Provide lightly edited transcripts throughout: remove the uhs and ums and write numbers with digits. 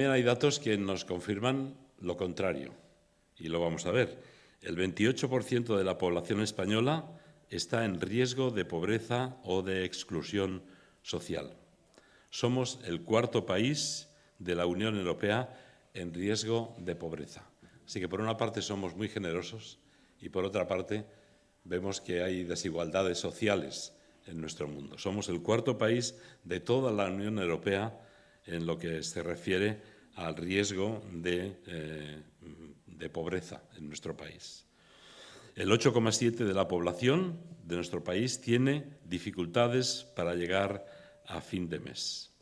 También hay datos que nos confirman lo contrario, y lo vamos a ver. El 28% de la población española está en riesgo de pobreza o de exclusión social. Somos el cuarto país de la Unión Europea en riesgo de pobreza. Así que, por una parte, somos muy generosos y, por otra parte, vemos que hay desigualdades sociales en nuestro mundo. Somos el cuarto país de toda la Unión Europea en lo que se refiere al riesgo de pobreza en nuestro país. El 8,7% de la población de nuestro país tiene dificultades para llegar a fin de mes.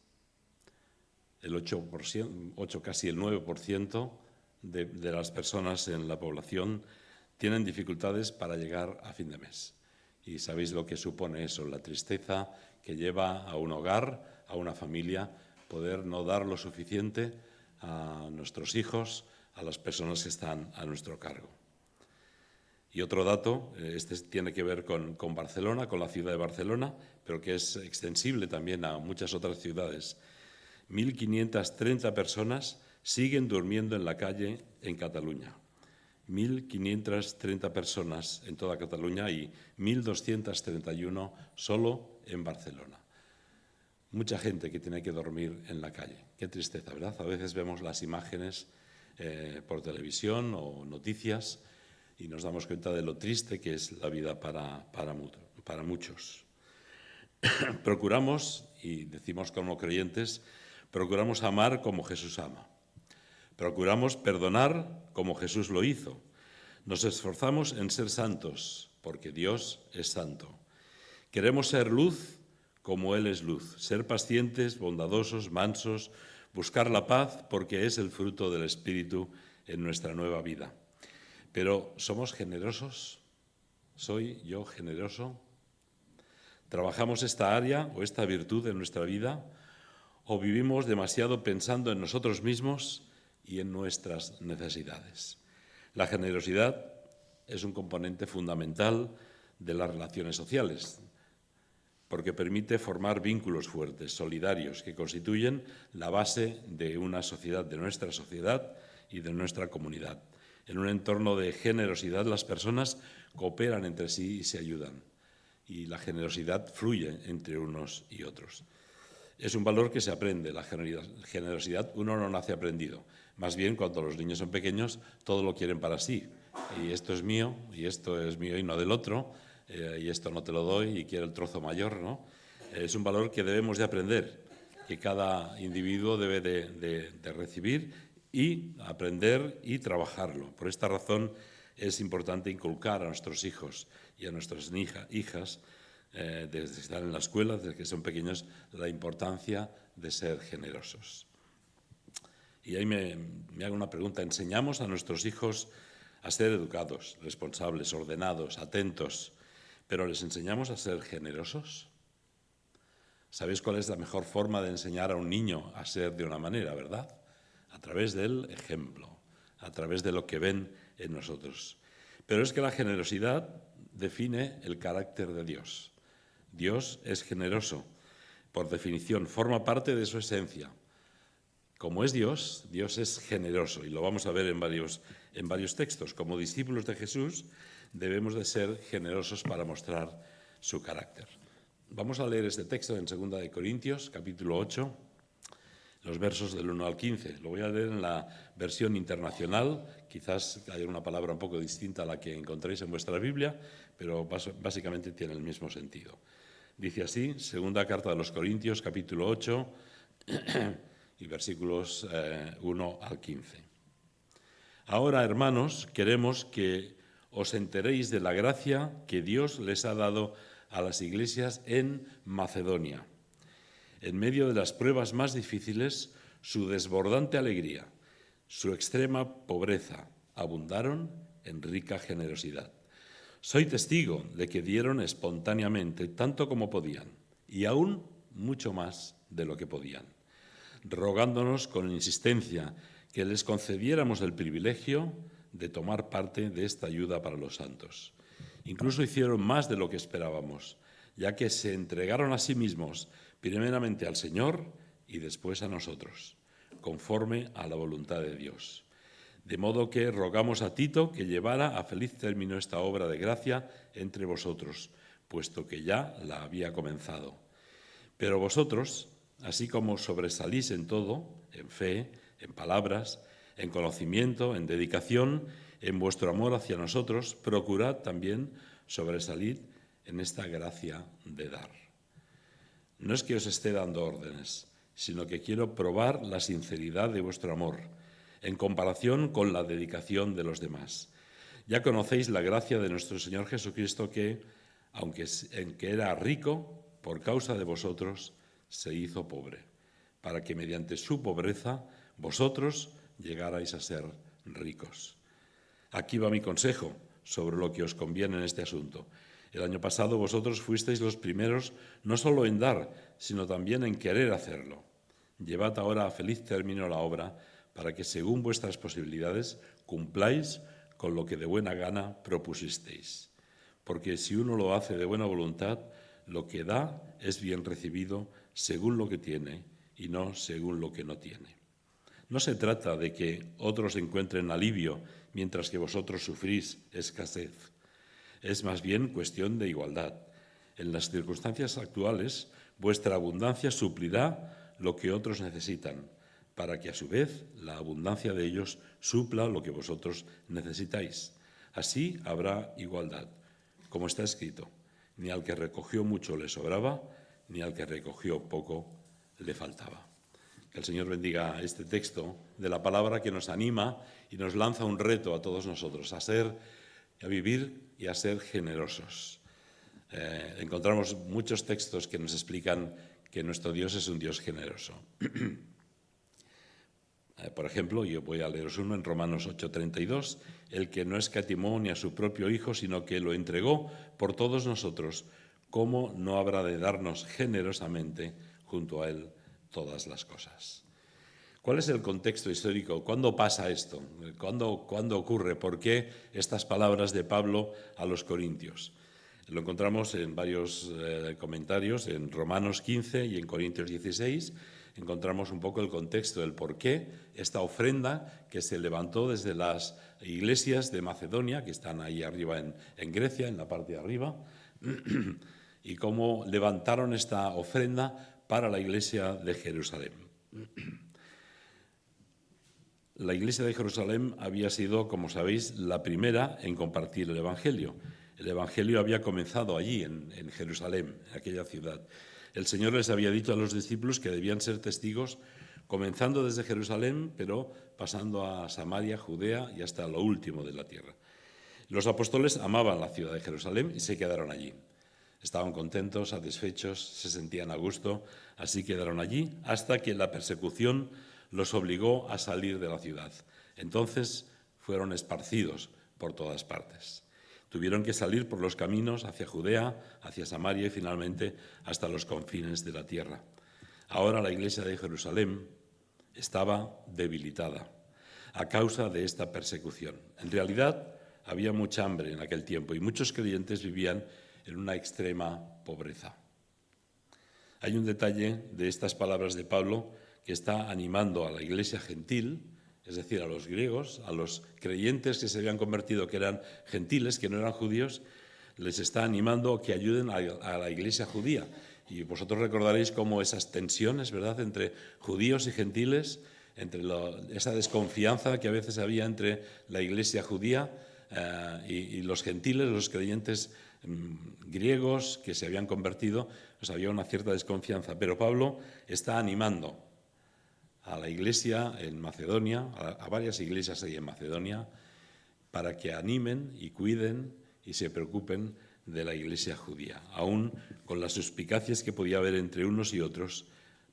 El 8%, casi el 9% de las personas en la población tienen dificultades para llegar a fin de mes. Y sabéis lo que supone eso, la tristeza que lleva a un hogar, a una familia, poder no dar lo suficiente a nuestros hijos, a las personas que están a nuestro cargo. Y otro dato, este tiene que ver con Barcelona, con la ciudad de Barcelona, pero que es extensible también a muchas otras ciudades. 1.530 personas siguen durmiendo en la calle en Cataluña. 1.530 personas en toda Cataluña y 1.231 solo en Barcelona. Mucha gente que tiene que dormir en la calle. Qué tristeza, ¿verdad? A veces vemos las imágenes por televisión o noticias y nos damos cuenta de lo triste que es la vida para muchos. Procuramos, y decimos como creyentes, procuramos amar como Jesús ama. Procuramos perdonar como Jesús lo hizo. Nos esforzamos en ser santos, porque Dios es santo. Queremos ser luz como Él es luz, ser pacientes, bondadosos, mansos, buscar la paz, porque es el fruto del Espíritu en nuestra nueva vida. Pero, ¿somos generosos? ¿Soy yo generoso? ¿Trabajamos esta área o esta virtud en nuestra vida? ¿O vivimos demasiado pensando en nosotros mismos y en nuestras necesidades? La generosidad es un componente fundamental de las relaciones sociales, porque permite formar vínculos fuertes, solidarios, que constituyen la base de una sociedad, de nuestra sociedad y de nuestra comunidad. En un entorno de generosidad, las personas cooperan entre sí y se ayudan, y la generosidad fluye entre unos y otros. Es un valor que se aprende, la generosidad uno no nace aprendido. Más bien, cuando los niños son pequeños, todo lo quieren para sí. Y esto es mío y no del otro, y esto no te lo doy y quiero el trozo mayor, ¿no? Es un valor que debemos de aprender, que cada individuo debe de recibir y aprender y trabajarlo. Por esta razón es importante inculcar a nuestros hijos y a nuestras hijas desde que están en la escuela, desde que son pequeños, la importancia de ser generosos. Y ahí me hago una pregunta. ¿Enseñamos a nuestros hijos a ser educados, responsables, ordenados, atentos, pero les enseñamos a ser generosos? ¿Sabéis cuál es la mejor forma de enseñar a un niño a ser de una manera, verdad? A través del ejemplo, a través de lo que ven en nosotros. Pero es que la generosidad define el carácter de Dios. Dios es generoso, por definición, forma parte de su esencia. Como es Dios, Dios es generoso, y lo vamos a ver en varios textos. Como discípulos de Jesús, debemos de ser generosos para mostrar su carácter. Vamos a leer este texto en 2 de Corintios, capítulo 8, los versos del 1 al 15. Lo voy a leer en la versión internacional, quizás haya una palabra un poco distinta a la que encontréis en vuestra Biblia, pero básicamente tiene el mismo sentido. Dice así, segunda carta de los Corintios, capítulo 8, y versículos 1 al 15. Ahora, hermanos, queremos que os enteréis de la gracia que Dios les ha dado a las iglesias en Macedonia. En medio de las pruebas más difíciles, su desbordante alegría, su extrema pobreza, abundaron en rica generosidad. Soy testigo de que dieron espontáneamente tanto como podían, y aún mucho más de lo que podían, rogándonos con insistencia que les concediéramos el privilegio de tomar parte de esta ayuda para los santos. Incluso hicieron más de lo que esperábamos, ya que se entregaron a sí mismos primeramente al Señor y después a nosotros. conforme a la voluntad de Dios. De modo que rogamos a Tito que llevara a feliz término esta obra de gracia entre vosotros, puesto que ya la había comenzado. Pero vosotros, así como sobresalís en todo, en fe, en palabras, en conocimiento, en dedicación, en vuestro amor hacia nosotros, procurad también sobresalir en esta gracia de dar. No es que os esté dando órdenes, sino que quiero probar la sinceridad de vuestro amor, en comparación con la dedicación de los demás. Ya conocéis la gracia de nuestro Señor Jesucristo que, aunque era rico, por causa de vosotros, se hizo pobre, para que mediante su pobreza vosotros llegarais a ser ricos. Aquí va mi consejo sobre lo que os conviene en este asunto. El año pasado vosotros fuisteis los primeros no solo en dar, sino también en querer hacerlo. Llevad ahora a feliz término la obra para que, según vuestras posibilidades, cumpláis con lo que de buena gana propusisteis. Porque si uno lo hace de buena voluntad, lo que da es bien recibido según lo que tiene y no según lo que no tiene. No se trata de que otros encuentren alivio mientras que vosotros sufrís escasez. Es más bien cuestión de igualdad. En las circunstancias actuales, vuestra abundancia suplirá lo que otros necesitan, para que a su vez la abundancia de ellos supla lo que vosotros necesitáis. Así habrá igualdad. Como está escrito, ni al que recogió mucho le sobraba, ni al que recogió poco le faltaba. Que el Señor bendiga este texto de la palabra que nos anima y nos lanza un reto a todos nosotros, a vivir y a ser generosos. Encontramos muchos textos que nos explican que nuestro Dios es un Dios generoso. Por ejemplo, yo voy a leeros uno en Romanos 8:32, el que no escatimó ni a su propio Hijo, sino que lo entregó por todos nosotros, ¿cómo no habrá de darnos generosamente junto a Él todas las cosas? ¿Cuál es el contexto histórico? ¿Cuándo pasa esto? ¿Cuándo ocurre? ¿Por qué estas palabras de Pablo a los corintios? Lo encontramos en varios comentarios, en Romanos 15 y en Corintios 16. Encontramos un poco el contexto, el por qué esta ofrenda que se levantó desde las iglesias de Macedonia, que están ahí arriba en Grecia, en la parte de arriba, y cómo levantaron esta ofrenda para la iglesia de Jerusalén. La iglesia de Jerusalén había sido, como sabéis, la primera en compartir el Evangelio. El Evangelio había comenzado allí, en Jerusalén, en aquella ciudad. El Señor les había dicho a los discípulos que debían ser testigos, comenzando desde Jerusalén, pero pasando a Samaria, Judea y hasta lo último de la tierra. Los apóstoles amaban la ciudad de Jerusalén y se quedaron allí. Estaban contentos, satisfechos, se sentían a gusto, así quedaron allí hasta que la persecución los obligó a salir de la ciudad. Entonces fueron esparcidos por todas partes. Tuvieron que salir por los caminos hacia Judea, hacia Samaria y finalmente hasta los confines de la tierra. Ahora la iglesia de Jerusalén estaba debilitada a causa de esta persecución. En realidad había mucha hambre en aquel tiempo y muchos creyentes vivían en una extrema pobreza. Hay un detalle de estas palabras de Pablo que está animando a la iglesia gentil, es decir, a los griegos, a los creyentes que se habían convertido, que eran gentiles, que no eran judíos, les está animando a que ayuden a la iglesia judía. Y vosotros recordaréis cómo esas tensiones, ¿verdad?, entre judíos y gentiles, entre esa desconfianza que a veces había entre la iglesia judía y los gentiles, los creyentes griegos que se habían convertido, pues había una cierta desconfianza. Pero Pablo está animando a la iglesia en Macedonia, a varias iglesias ahí en Macedonia, para que animen y cuiden y se preocupen de la iglesia judía. Aún con las suspicacias que podía haber entre unos y otros,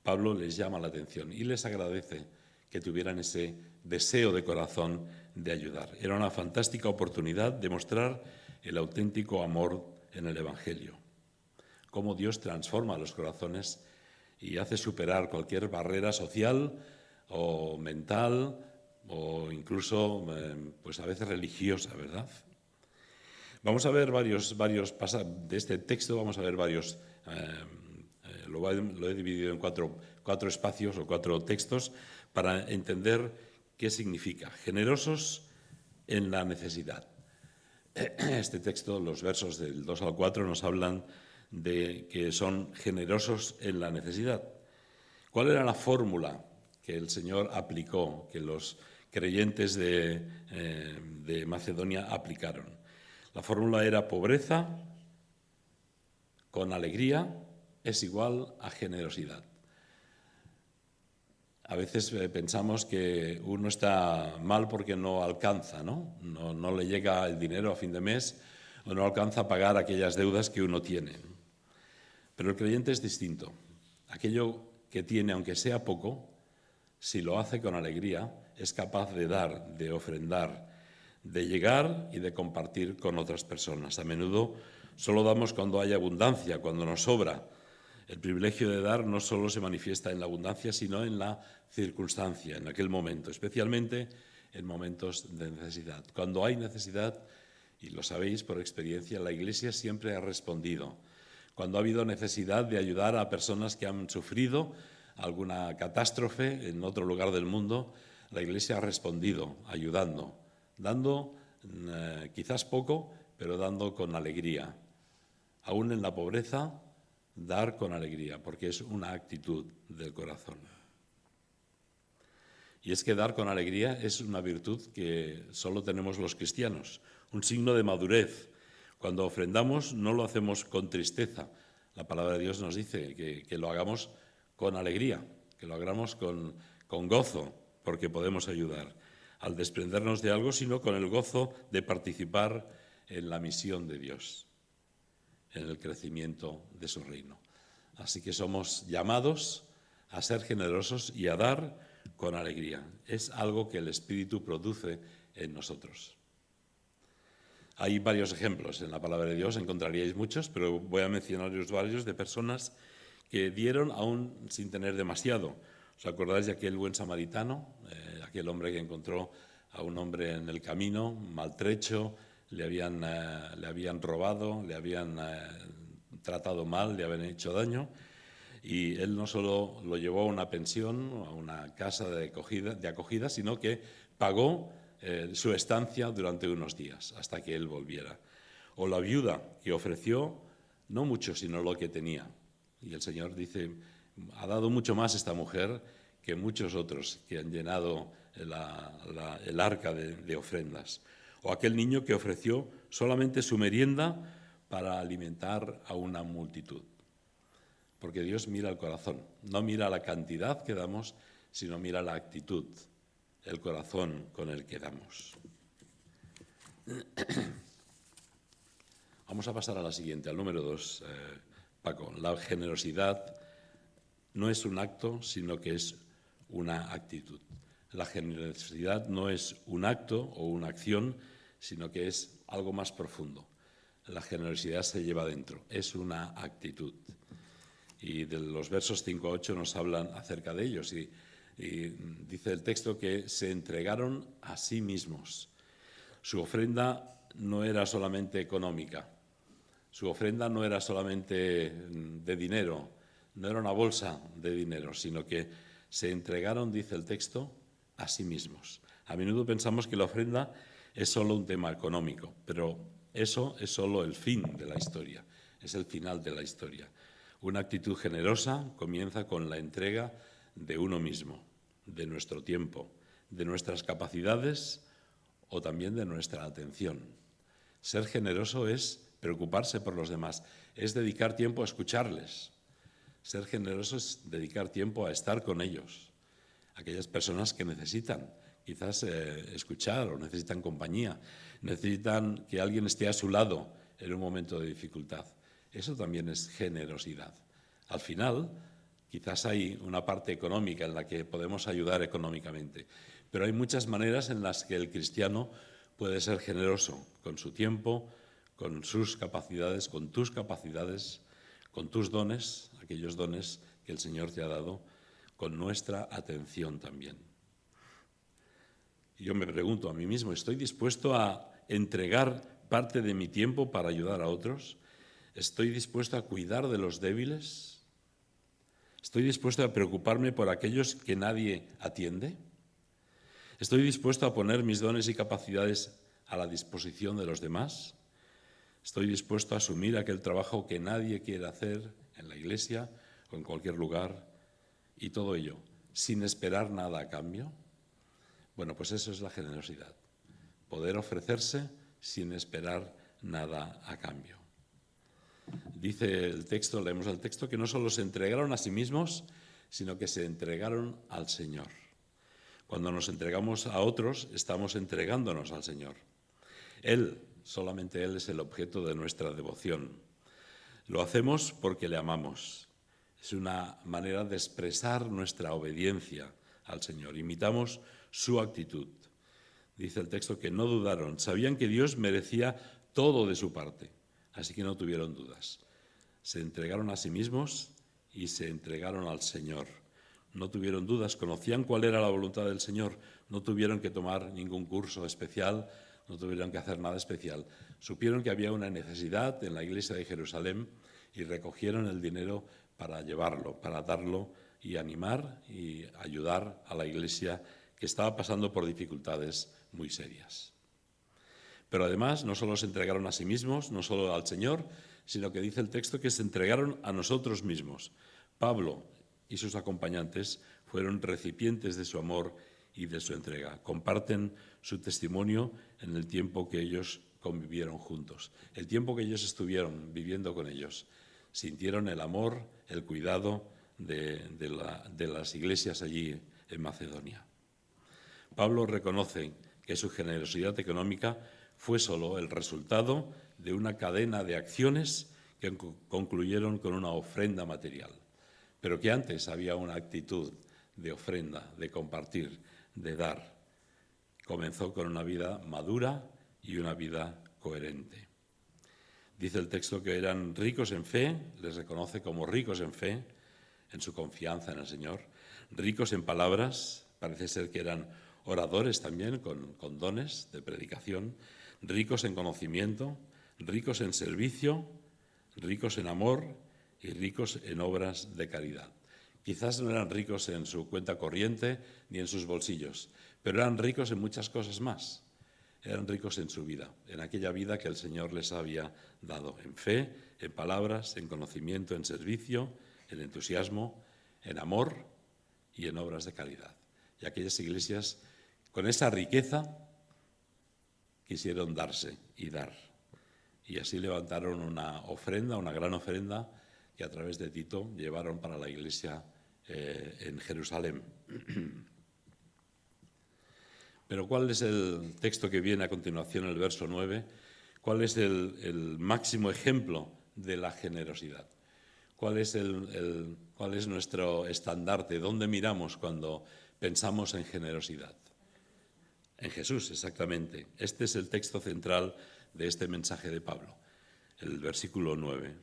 Pablo les llama la atención y les agradece que tuvieran ese deseo de corazón de ayudar. Era una fantástica oportunidad de mostrar el auténtico amor en el Evangelio, cómo Dios transforma los corazones y hace superar cualquier barrera social o mental o incluso pues a veces religiosa, ¿verdad? Vamos a ver varios pasajes de este texto, vamos a ver varios, lo he dividido en cuatro espacios o cuatro textos para entender qué significa. Generosos en la necesidad. Este texto, los versos del 2 al 4, nos hablan de que son generosos en la necesidad. ¿Cuál era la fórmula que el Señor aplicó, que los creyentes de Macedonia aplicaron? La fórmula era: pobreza con alegría es igual a generosidad. A veces pensamos que uno está mal porque no alcanza, ¿no? No le llega el dinero a fin de mes o no alcanza a pagar aquellas deudas que uno tiene. Pero el creyente es distinto. Aquello que tiene, aunque sea poco, si lo hace con alegría, es capaz de dar, de ofrendar, de llegar y de compartir con otras personas. A menudo solo damos cuando hay abundancia, cuando nos sobra. El privilegio de dar no solo se manifiesta en la abundancia, sino en la circunstancia, en aquel momento, especialmente en momentos de necesidad. Cuando hay necesidad, y lo sabéis por experiencia, la Iglesia siempre ha respondido. Cuando ha habido necesidad de ayudar a personas que han sufrido alguna catástrofe en otro lugar del mundo, la Iglesia ha respondido, ayudando, dando quizás poco, pero dando con alegría. Aún en la pobreza, dar con alegría, porque es una actitud del corazón. Y es que dar con alegría es una virtud que solo tenemos los cristianos, un signo de madurez. Cuando ofrendamos no lo hacemos con tristeza. La palabra de Dios nos dice que lo hagamos con alegría, que lo hagamos con gozo, porque podemos ayudar al desprendernos de algo, sino con el gozo de participar en la misión de Dios, en el crecimiento de su reino. Así que somos llamados a ser generosos y a dar con alegría. Es algo que el Espíritu produce en nosotros. Hay varios ejemplos en la palabra de Dios, encontraríais muchos, pero voy a mencionaros varios de personas que dieron aún sin tener demasiado. ¿Os acordáis de aquel buen samaritano? Aquel hombre que encontró a un hombre en el camino, maltrecho, le habían robado, le habían tratado mal, le habían hecho daño, y él no solo lo llevó a una pensión, a una casa de acogida, sino que pagó su estancia durante unos días hasta que él volviera. O la viuda, que ofreció no mucho, sino lo que tenía. Y el Señor dice: ha dado mucho más esta mujer que muchos otros que han llenado el arca de ofrendas. O aquel niño que ofreció solamente su merienda para alimentar a una multitud. Porque Dios mira el corazón, no mira la cantidad que damos, sino mira la actitud, el corazón con el que damos. Vamos a pasar a la siguiente, al número 2, Paco. La generosidad no es un acto, sino que es una actitud. La generosidad no es un acto o una acción, sino que es algo más profundo. La generosidad se lleva dentro, es una actitud. Y de los versos 5 a 8 nos hablan acerca de ellos. Y dice el texto que se entregaron a sí mismos. Su ofrenda no era solamente económica, su ofrenda no era solamente de dinero, no era una bolsa de dinero, sino que se entregaron, dice el texto, a sí mismos. A menudo pensamos que la ofrenda es solo un tema económico, pero eso es solo el fin de la historia, es el final de la historia. Una actitud generosa comienza con la entrega de uno mismo, de nuestro tiempo, de nuestras capacidades o también de nuestra atención. Ser generoso es preocuparse por los demás, es dedicar tiempo a escucharles. Ser generoso es dedicar tiempo a estar con ellos, aquellas personas que necesitan quizás escuchar o necesitan compañía, necesitan que alguien esté a su lado en un momento de dificultad. Eso también es generosidad. Al final, quizás hay una parte económica en la que podemos ayudar económicamente, pero hay muchas maneras en las que el cristiano puede ser generoso con su tiempo, con sus capacidades, con tus capacidades, con tus dones, aquellos dones que el Señor te ha dado, con nuestra atención también. Yo me pregunto a mí mismo, ¿estoy dispuesto a entregar parte de mi tiempo para ayudar a otros? ¿Estoy dispuesto a cuidar de los débiles? ¿Estoy dispuesto a preocuparme por aquellos que nadie atiende? ¿Estoy dispuesto a poner mis dones y capacidades a la disposición de los demás? ¿Estoy dispuesto a asumir aquel trabajo que nadie quiere hacer en la iglesia o en cualquier lugar? Y todo ello, sin esperar nada a cambio. Bueno, pues eso es la generosidad. Poder ofrecerse sin esperar nada a cambio. Dice el texto, leemos el texto, que no solo se entregaron a sí mismos, sino que se entregaron al Señor. Cuando nos entregamos a otros, estamos entregándonos al Señor. Él, solamente Él es el objeto de nuestra devoción. Lo hacemos porque le amamos. Es una manera de expresar nuestra obediencia al Señor. Imitamos su actitud. Dice el texto que no dudaron, sabían que Dios merecía todo de su parte, así que no tuvieron dudas. Se entregaron a sí mismos y se entregaron al Señor. No tuvieron dudas, conocían cuál era la voluntad del Señor, no tuvieron que tomar ningún curso especial, no tuvieron que hacer nada especial. Supieron que había una necesidad en la iglesia de Jerusalén y recogieron el dinero para llevarlo, para darlo y animar y ayudar a la iglesia que estaba pasando por dificultades muy serias. Pero además no solo se entregaron a sí mismos, no solo al Señor, sino que dice el texto que se entregaron a nosotros mismos. Pablo y sus acompañantes fueron recipientes de su amor y de su entrega. Comparten su testimonio en el tiempo que ellos convivieron juntos, el tiempo que ellos estuvieron viviendo con ellos. Sintieron el amor, el cuidado de las iglesias allí en Macedonia. Pablo reconoce que su generosidad económica fue solo el resultado de una cadena de acciones que concluyeron con una ofrenda material, pero que antes había una actitud de ofrenda, de compartir, de dar. Comenzó con una vida madura y una vida coherente. Dice el texto que eran ricos en fe, les reconoce como ricos en fe, en su confianza en el Señor, ricos en palabras, parece ser que eran oradores también con dones de predicación, ricos en conocimiento, ricos en servicio, ricos en amor y ricos en obras de caridad. Quizás no eran ricos en su cuenta corriente ni en sus bolsillos, pero eran ricos en muchas cosas más. Eran ricos en su vida, en aquella vida que el Señor les había dado, en fe, en palabras, en conocimiento, en servicio, en entusiasmo, en amor y en obras de caridad. Y aquellas iglesias, con esa riqueza, quisieron darse y dar. Y así levantaron una ofrenda, una gran ofrenda, que a través de Tito llevaron para la iglesia en Jerusalén. Pero ¿cuál es el texto que viene a continuación, el verso 9? ¿Cuál es el máximo ejemplo de la generosidad? ¿Cuál es nuestro estandarte? ¿Dónde miramos cuando pensamos en generosidad? En Jesús, exactamente. Este es el texto central de este mensaje de Pablo, el versículo 9.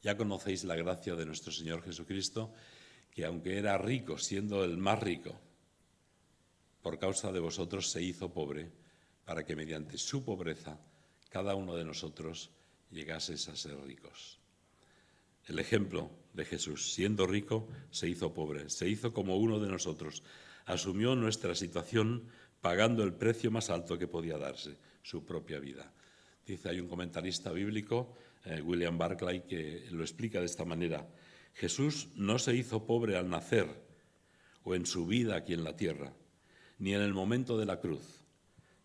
Ya conocéis la gracia de nuestro Señor Jesucristo, que aunque era rico, siendo el más rico, por causa de vosotros se hizo pobre, para que mediante su pobreza cada uno de nosotros llegases a ser ricos. El ejemplo de Jesús, siendo rico, se hizo pobre, se hizo como uno de nosotros, asumió nuestra situación pagando el precio más alto que podía darse, su propia vida. Dice, hay un comentarista bíblico, William Barclay, que lo explica de esta manera. Jesús no se hizo pobre al nacer o en su vida aquí en la tierra, ni en el momento de la cruz,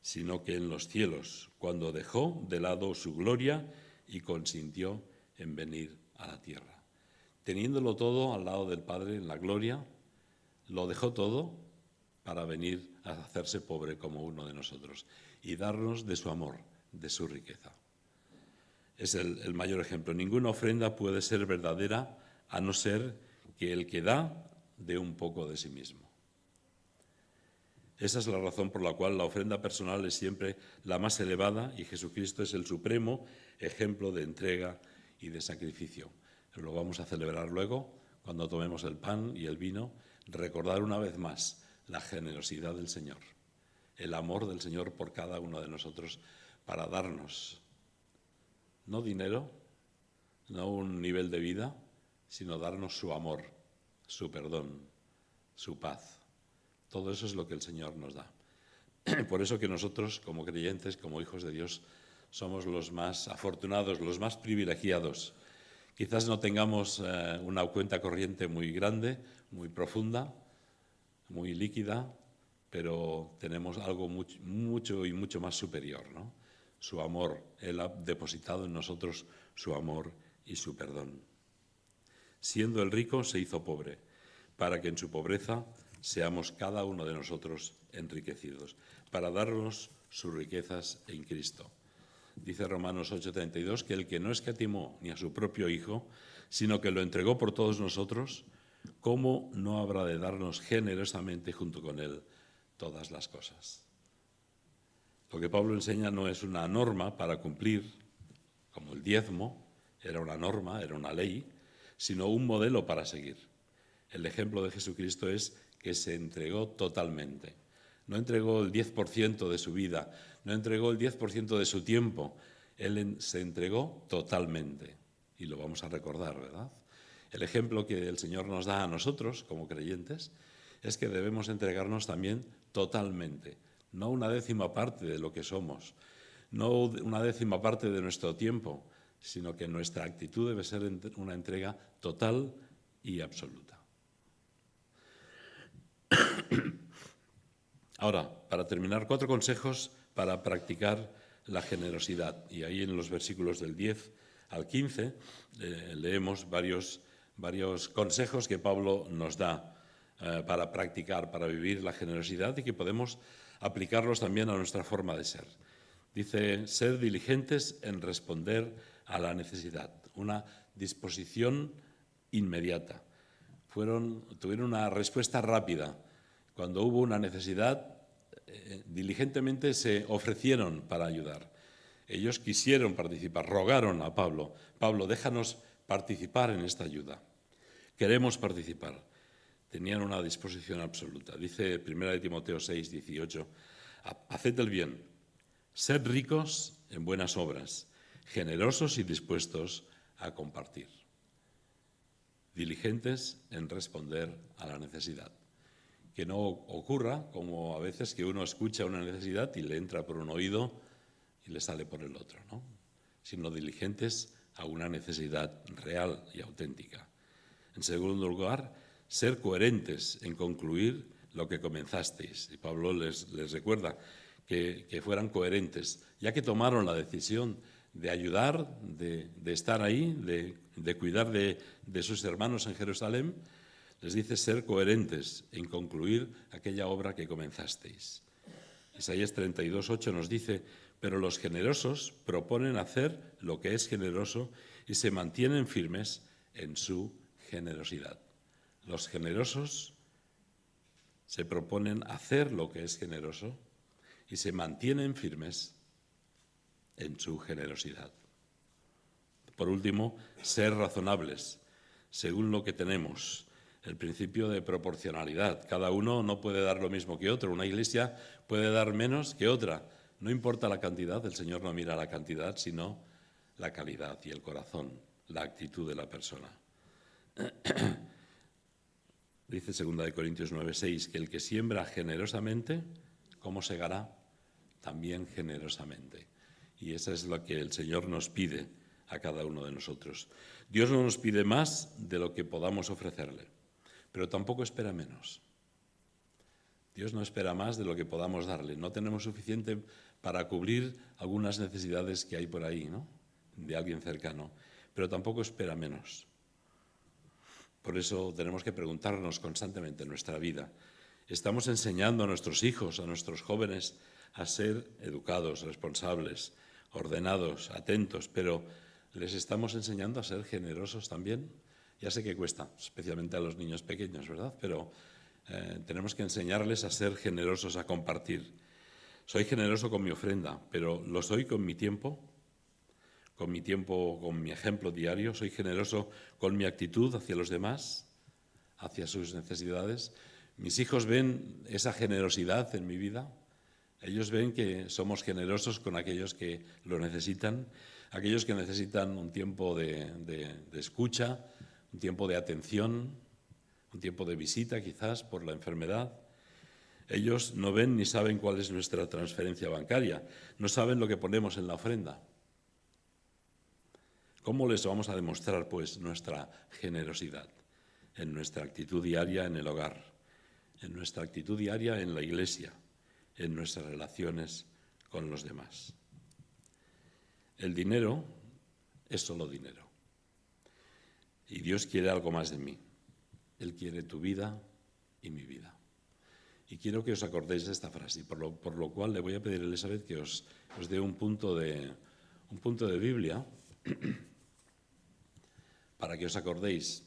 sino que en los cielos, cuando dejó de lado su gloria y consintió en venir a la tierra. Teniéndolo todo al lado del Padre en la gloria, lo dejó todo para venir a hacerse pobre como uno de nosotros y darnos de su amor, de su riqueza. Es el mayor ejemplo. Ninguna ofrenda puede ser verdadera a no ser que el que da dé un poco de sí mismo. Esa es la razón por la cual la ofrenda personal es siempre la más elevada y Jesucristo es el supremo ejemplo de entrega y de sacrificio. Lo vamos a celebrar luego, cuando tomemos el pan y el vino, recordar una vez más la generosidad del Señor, el amor del Señor por cada uno de nosotros para darnos no dinero, no un nivel de vida, sino darnos su amor, su perdón, su paz. Todo eso es lo que el Señor nos da. Por eso que nosotros, como creyentes, como hijos de Dios, somos los más afortunados, los más privilegiados. Quizás no tengamos una cuenta corriente muy grande, muy profunda, muy líquida, pero tenemos algo mucho y mucho más superior, ¿no? Su amor. Él ha depositado en nosotros su amor y su perdón. Siendo el rico, se hizo pobre, para que en su pobreza seamos cada uno de nosotros enriquecidos, para darnos sus riquezas en Cristo. Dice Romanos 8:32 que el que no escatimó ni a su propio Hijo, sino que lo entregó por todos nosotros, ¿cómo no habrá de darnos generosamente junto con Él todas las cosas? Lo que Pablo enseña no es una norma para cumplir, como el diezmo, era una norma, era una ley, sino un modelo para seguir. El ejemplo de Jesucristo es que se entregó totalmente. No entregó el 10% de su vida, no entregó el 10% de su tiempo. Él se entregó totalmente. Y lo vamos a recordar, ¿verdad? El ejemplo que el Señor nos da a nosotros, como creyentes, es que debemos entregarnos también totalmente. No una décima parte de lo que somos, no una décima parte de nuestro tiempo, sino que nuestra actitud debe ser una entrega total y absoluta. Ahora, para terminar, 4 consejos para practicar la generosidad. Y ahí en los versículos del 10 al 15 leemos varios consejos que Pablo nos da para practicar, para vivir la generosidad y que podemos aplicarlos también a nuestra forma de ser. Dice, ser diligentes en responder a la necesidad, una disposición inmediata. Tuvieron una respuesta rápida. Cuando hubo una necesidad, diligentemente se ofrecieron para ayudar. Ellos quisieron participar, rogaron a Pablo, Pablo, déjanos participar en esta ayuda. Queremos participar. Tenían una disposición absoluta. Dice 1 Timoteo 6, 18, haced el bien, sed ricos en buenas obras, generosos y dispuestos a compartir. Diligentes en responder a la necesidad. Que no ocurra como a veces que uno escucha una necesidad y le entra por un oído y le sale por el otro, ¿no? Sino diligentes a una necesidad real y auténtica. En segundo lugar, ser coherentes en concluir lo que comenzasteis. Y Pablo les recuerda que fueran coherentes, ya que tomaron la decisión de ayudar, de estar ahí, de cuidar de sus hermanos en Jerusalén. Les dice ser coherentes en concluir aquella obra que comenzasteis. Isaías 32:8 nos dice, pero los generosos proponen hacer lo que es generoso y se mantienen firmes en su generosidad. Los generosos se proponen hacer lo que es generoso y se mantienen firmes en su generosidad. Por último, ser razonables, según lo que tenemos. El principio de proporcionalidad. Cada uno no puede dar lo mismo que otro. Una iglesia puede dar menos que otra. No importa la cantidad, el Señor no mira la cantidad, sino la calidad y el corazón, la actitud de la persona. Dice 2 Corintios 9:6 que el que siembra generosamente, ¿cómo segará? También generosamente. Y eso es lo que el Señor nos pide a cada uno de nosotros. Dios no nos pide más de lo que podamos ofrecerle, pero tampoco espera menos. Dios no espera más de lo que podamos darle. No tenemos suficiente para cubrir algunas necesidades que hay por ahí, ¿no? De alguien cercano, pero tampoco espera menos. Por eso tenemos que preguntarnos constantemente en nuestra vida, ¿estamos enseñando a nuestros hijos, a nuestros jóvenes, a ser educados, responsables, ordenados, atentos, pero les estamos enseñando a ser generosos también? Ya sé que cuesta, especialmente a los niños pequeños, ¿verdad? Pero tenemos que enseñarles a ser generosos, a compartir. Soy generoso con mi ofrenda, pero ¿lo soy con mi tiempo? Con mi ejemplo diario. Soy generoso con mi actitud hacia los demás, hacia sus necesidades. Mis hijos ven esa generosidad en mi vida. Ellos ven que somos generosos con aquellos que lo necesitan, aquellos que necesitan un tiempo de escucha, un tiempo de atención, un tiempo de visita quizás por la enfermedad. Ellos no ven ni saben cuál es nuestra transferencia bancaria, no saben lo que ponemos en la ofrenda. ¿Cómo les vamos a demostrar, pues, nuestra generosidad? En nuestra actitud diaria en el hogar, en nuestra actitud diaria en la iglesia, en nuestras relaciones con los demás. El dinero es solo dinero. Y Dios quiere algo más de mí. Él quiere tu vida y mi vida. Y quiero que os acordéis de esta frase, por lo cual le voy a pedir a Elizabeth que os dé un punto de Biblia para que os acordéis,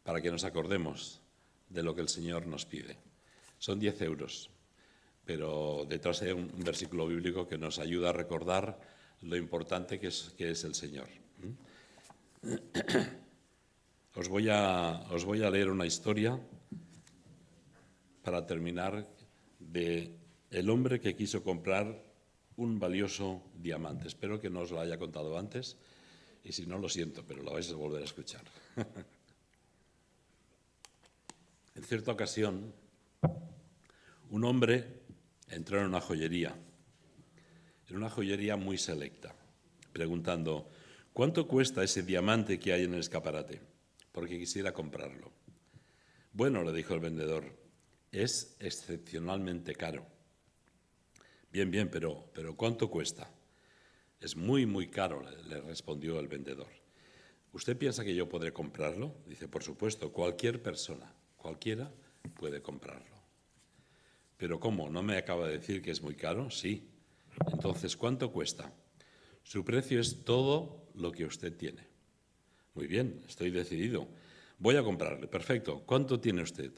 para que nos acordemos de lo que el Señor nos pide. Son 10 euros, pero detrás hay un versículo bíblico que nos ayuda a recordar lo importante que es el Señor. Os voy a leer una historia para terminar de el hombre que quiso comprar un valioso diamante. Espero que no os lo haya contado antes y si no, lo siento, pero lo vais a volver a escuchar. En cierta ocasión, un hombre entró en una joyería muy selecta, preguntando: ¿cuánto cuesta ese diamante que hay en el escaparate? Porque quisiera comprarlo. Bueno, le dijo el vendedor, es excepcionalmente caro. Bien, pero ¿cuánto cuesta? Es muy, muy caro, le respondió el vendedor. ¿Usted piensa que yo podré comprarlo? Dice, por supuesto, cualquier persona, cualquiera puede comprarlo. ¿Pero cómo? ¿No me acaba de decir que es muy caro? Sí. Entonces, ¿cuánto cuesta? Su precio es todo lo que usted tiene. Muy bien, estoy decidido. Voy a comprarle. Perfecto. ¿Cuánto tiene usted?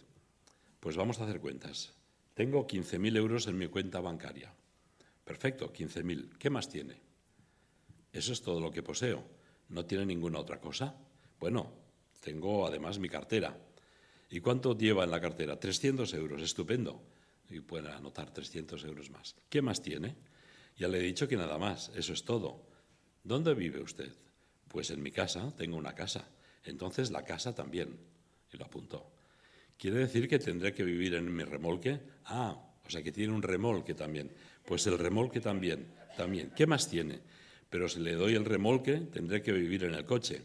Pues vamos a hacer cuentas. Tengo 15.000 euros en mi cuenta bancaria. Perfecto, 15.000. ¿Qué más tiene? Eso es todo lo que poseo. ¿No tiene ninguna otra cosa? Bueno, tengo además mi cartera. ¿Y cuánto lleva en la cartera? 300 euros. Estupendo. Y pueden anotar 300 euros más. ¿Qué más tiene? Ya le he dicho que nada más. Eso es todo. ¿Dónde vive usted? Pues en mi casa. Tengo una casa. Entonces la casa también. Y lo apuntó. ¿Quiere decir que tendré que vivir en mi remolque? Ah, o sea que tiene un remolque también. Pues el remolque también. ¿Qué más tiene? Pero si le doy el remolque, tendré que vivir en el coche.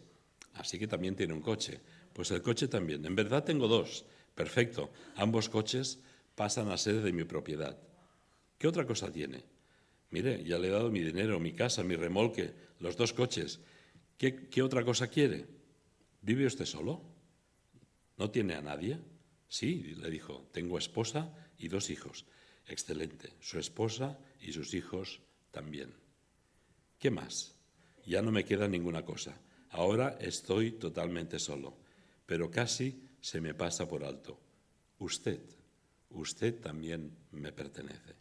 Así que también tiene un coche. Pues el coche también. En verdad tengo dos. Perfecto. Ambos coches pasan a ser de mi propiedad. ¿Qué otra cosa tiene? Mire, ya le he dado mi dinero, mi casa, mi remolque, los dos coches. ¿Qué otra cosa quiere? ¿Vive usted solo? ¿No tiene a nadie? Sí, le dijo, tengo esposa y 2 hijos. Excelente, su esposa y sus hijos también. ¿Qué más? Ya no me queda ninguna cosa. Ahora estoy totalmente solo, pero casi se me pasa por alto. Usted también me pertenece.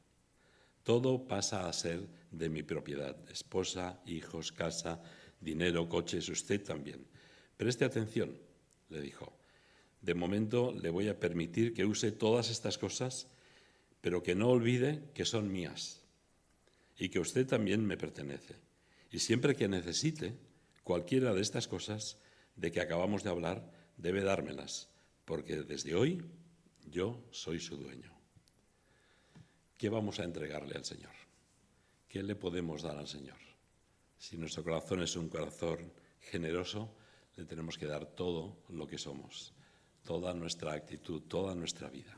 Todo pasa a ser de mi propiedad. Esposa, hijos, casa, dinero, coches, usted también. Preste atención, le dijo. De momento le voy a permitir que use todas estas cosas, pero que no olvide que son mías y que usted también me pertenece. Y siempre que necesite cualquiera de estas cosas de que acabamos de hablar, debe dármelas, porque desde hoy yo soy su dueño. ¿Qué vamos a entregarle al Señor? ¿Qué le podemos dar al Señor? Si nuestro corazón es un corazón generoso, le tenemos que dar todo lo que somos, toda nuestra actitud, toda nuestra vida.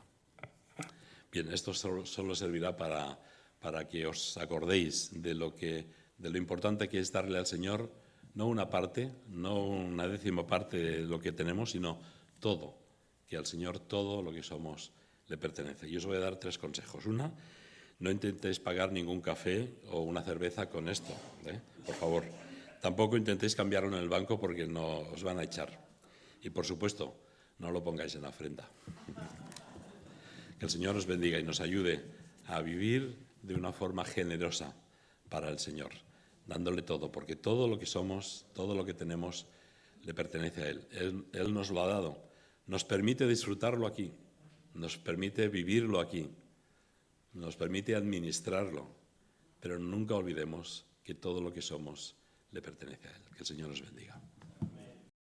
Bien, esto solo servirá para que os acordéis de lo importante que es darle al Señor, no una parte, no una 10ª parte de lo que tenemos, sino todo, que al Señor todo lo que somos le pertenece. Y os voy a dar 3 consejos. Una, no intentéis pagar ningún café o una cerveza con esto, por favor. Tampoco intentéis cambiarlo en el banco porque no os van a echar. Y, por supuesto, no lo pongáis en la ofrenda. Que el Señor os bendiga y nos ayude a vivir de una forma generosa para el Señor, dándole todo, porque todo lo que somos, todo lo que tenemos, le pertenece a Él. Él nos lo ha dado. Nos permite disfrutarlo aquí, nos permite vivirlo aquí, nos permite administrarlo, pero nunca olvidemos que todo lo que somos le pertenece a Él. Que el Señor nos bendiga.